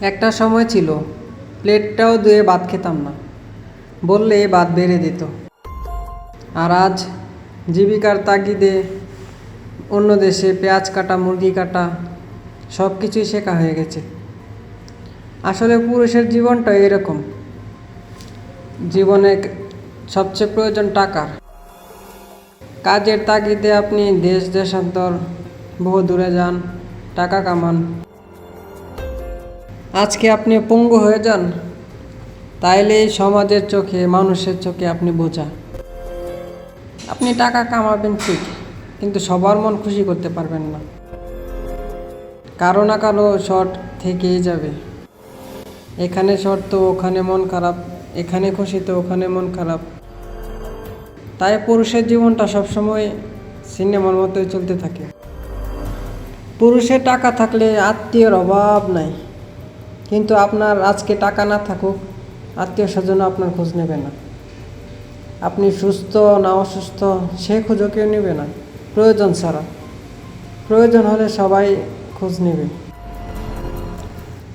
একটা সময় ছিল প্লেটটাও ধুয়ে ভাত খেতাম না, বললে ভাত বেড়ে দিত। আর আজ জীবিকার তাগিদে অন্য দেশে পেঁয়াজ কাটা, মুরগি কাটা সব কিছুই শেখা হয়ে গেছে। আসলে পুরুষের জীবনটা এরকম, জীবনে সবচেয়ে প্রয়োজন টাকার। কাজের তাগিদে আপনি দেশ দেশান্তর বহু দূরে যান, টাকা কামান। আজকে আপনি পঙ্গু হয়ে যান, তাইলে সমাজের চোখে, মানুষের চোখে আপনি বোঝা। আপনি টাকা কামাবেন ঠিক, কিন্তু সবার মন খুশি করতে পারবেন না। কারো না কারো শর্ট থেকেই যাবে। এখানে শর্ট তো ওখানে মন খারাপ, এখানে খুশি তো ওখানে মন খারাপ। তাই পুরুষের জীবনটা সবসময় সিনেমার মতোই চলতে থাকে। পুরুষের টাকা থাকলে আত্মীয়র অভাব নাই, কিন্তু আপনার আজকে টাকা না থাকুক, আত্মীয় স্বজন আপনার খোঁজ নেবে না। আপনি সুস্থ না অসুস্থ সে খোঁজও কেউ নেবে না, প্রয়োজন ছাড়া। প্রয়োজন হলে সবাই খোঁজ নেবে।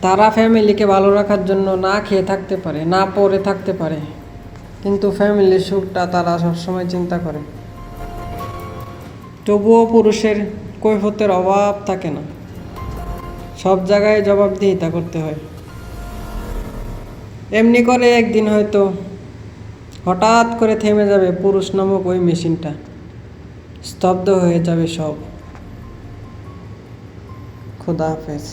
তারা ফ্যামিলিকে ভালো রাখার জন্য না খেয়ে থাকতে পারে, না পরে থাকতে পারে, কিন্তু ফ্যামিলির সুখটা তারা সবসময় চিন্তা করে। তবুও পুরুষের কৈফিয়তের অভাব থাকে না, সব জায়গায় জবাবদিহিতা করতে হয়। এমনি করে একদিন হয়তো হঠাৎ করে থেমে যাবে পুরুষ নামক ওই মেশিনটা, স্তব্ধ হয়ে যাবে সব। খোদা হাফেজ।